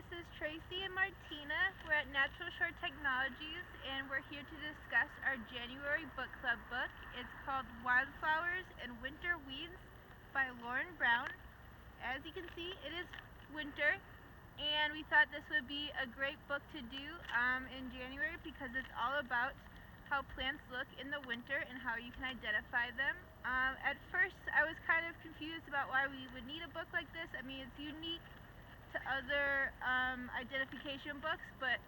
this is Tracy and Martina. We're at Natural Shore Technologies, and we're here to discuss our January book club book. It's called Wildflowers and Winter Weeds by Lauren Brown. As you can see, it is winter, and we thought this would be a great book to do in January because it's all about how plants look in the winter and how you can identify them. At first, I was kind of confused about why we would need a book like this. I mean, it's unique to other identification books, but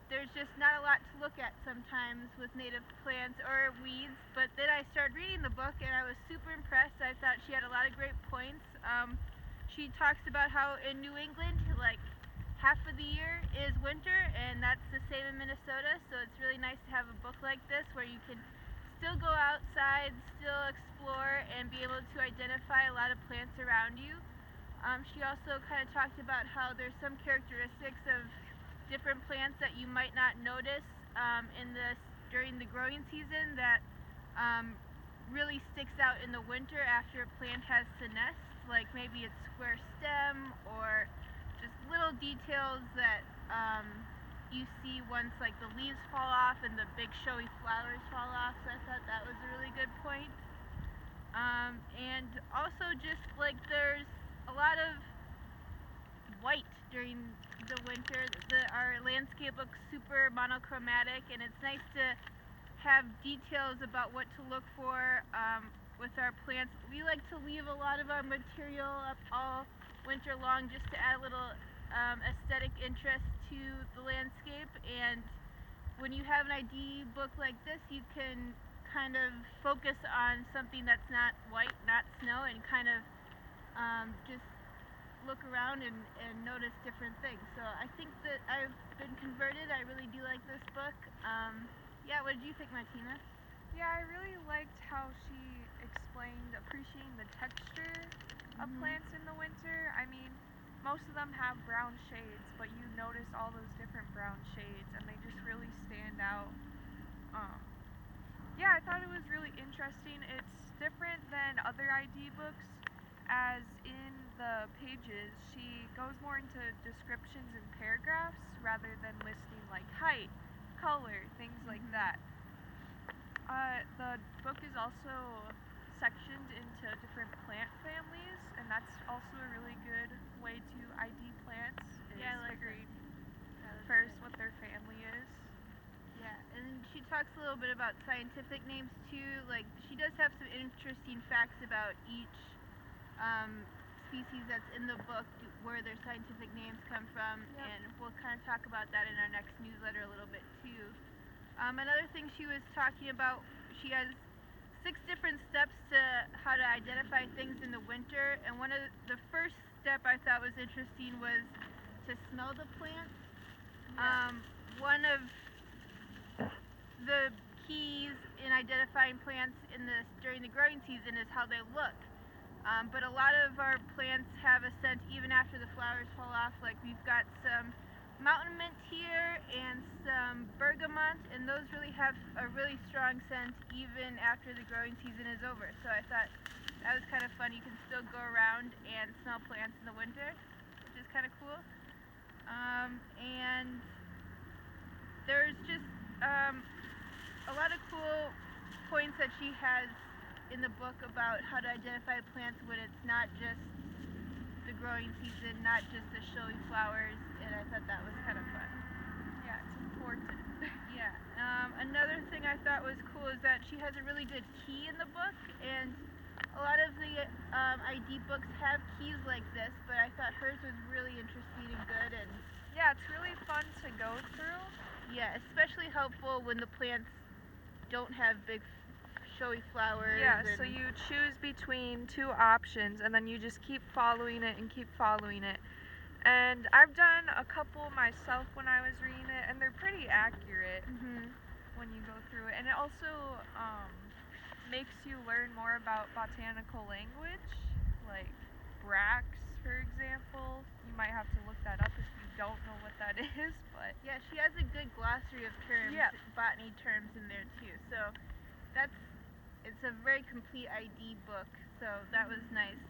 there's just not a lot to look at sometimes with native plants or weeds. But then I started reading the book and I was super impressed. I thought she had a lot of great points. She talks about how in New England, like half of the year is winter, and that's the same in Minnesota, so it's really nice to have a book like this where you can still go outside, still explore, and be able to identify a lot of plants around you. She also kind of talked about how there's some characteristics of different plants that you might not notice during the growing season that really sticks out in the winter after a plant has senesced, like maybe its square stem or just little details that you see once like the leaves fall off and the big showy flowers fall off. So I thought that was a really good point. And also just like there's a lot of white during the winter. Our landscape looks super monochromatic, and it's nice to have details about what to look for with our plants. We like to leave a lot of our material up all winter long just to add a little aesthetic interest to the landscape, and when you have an ID book like this, you can kind of focus on something that's not white, not snow, and kind of just look around and notice different things. So I think that I've been converted. I really do like this book. Yeah, what did you think, Martina? Yeah, I really liked how she explained appreciating the texture of plants in the winter. I mean, most of them have brown shades, but you notice all those different brown shades, and they just really stand out. Yeah, I thought it was really interesting. It's different than other ID books, as in the pages, she goes more into descriptions and paragraphs rather than listing like height, color, things like that. The book is also sectioned into different plant families, and that's also a really good way to ID plants. Yeah, I like figuring first what their family is. Yeah, and she talks a little bit about scientific names too. Like she does have some interesting facts about each species that's in the book, where their scientific names come from, and we'll kind of talk about that in our next newsletter a little bit too. Another thing she was talking about, she has 6 different steps to how to identify things in the winter, and one of the first step I thought was interesting was to smell the plants. One of the keys in identifying plants during the growing season is how they look. But a lot of our plants have a scent even after the flowers fall off. Like we've got some mountain mint here and some bergamot, and those really have a really strong scent even after the growing season is over. So I thought that was kind of fun. You can still go around and smell plants in the winter, which is kind of cool. And there's just a lot of cool points that she has in the book about how to identify plants when it's not just the growing season, not just the showy flowers, and I thought that was kind of fun. Yeah, it's important. Yeah. Another thing I thought was cool is that she has a really good key in the book, and a lot of the ID books have keys like this, but I thought hers was really interesting and good, and yeah, it's really fun to go through. Yeah, especially helpful when the plants don't have big showy flowers. Yeah, so you choose between 2 options, and then you just keep following it and keep following it. And I've done a couple myself when I was reading it, and they're pretty accurate when you go through it. And it also makes you learn more about botanical language, like bracts, for example. You might have to look that up if you don't know what that is, but yeah, she has a good glossary of terms, botany terms in there too. So it's a very complete ID book, so that was nice.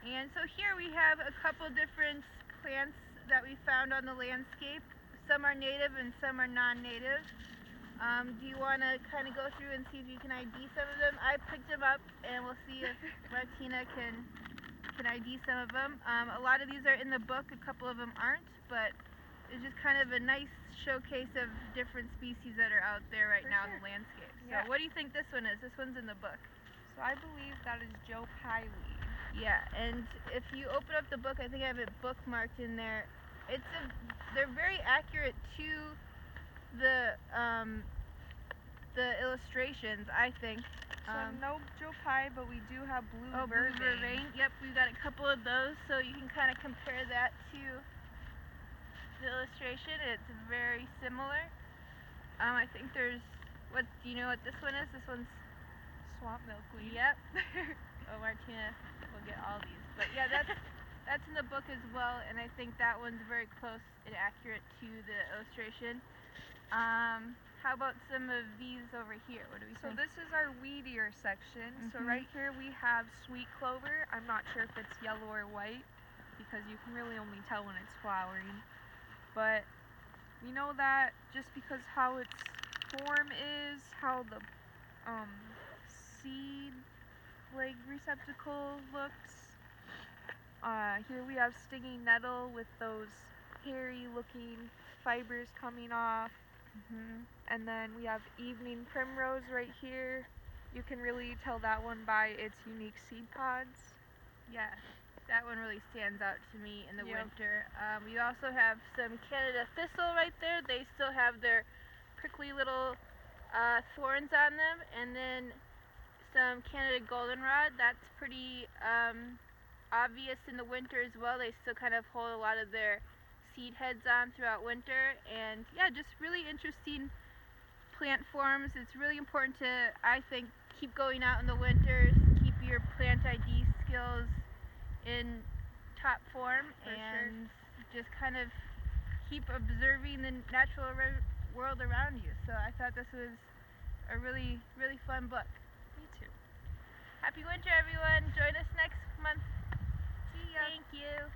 And so here we have a couple different plants that we found on the landscape. Some are native and some are non-native. Do you want to kind of go through and see if you can ID some of them? I picked them up, and we'll see if Martina can ID some of them. A lot of these are in the book, a couple of them aren't, but it's just kind of a nice showcase of different species that are out there right now in the landscape. Yeah. So what do you think this one is? This one's in the book. So I believe that is Joe Pye weed. Yeah, and if you open up the book, I think I have it bookmarked in there. They're very accurate to the illustrations, I think. So no Joe Pye, but we do have blue Blue vervain. vervain. Yep, we've got a couple of those, so you can kind of compare that to the illustration. It's very similar. I think there's do you know what this one is? This one's Swamp milkweed. Yep. Oh, Martina will get all these, but yeah, that's in the book as well, and I think that one's very close and accurate to the illustration. How about some of these over here? What do we So think? this is our weedier section. So right here we have sweet clover. I'm not sure if it's yellow or white because you can really only tell when it's flowering. But we know that just because how its form is, how the seed like receptacle looks. Here we have stinging nettle with those hairy looking fibers coming off. And then we have evening primrose right here. You can really tell that one by its unique seed pods. Yeah, that one really stands out to me in the Yep. winter. We also have some Canada thistle right there. They still have their prickly little thorns on them, and then some Canada goldenrod. That's pretty obvious in the winter as well. They still kind of hold a lot of their seed heads on throughout winter, and yeah, just really interesting plant forms. It's really important to, I think, keep going out in the winters, keep your plant ID skills in top form, and just kind of keep observing the natural world around you. So I thought this was a really, really fun book. Me too. Happy winter, everyone. Join us next month. See ya. Thank you.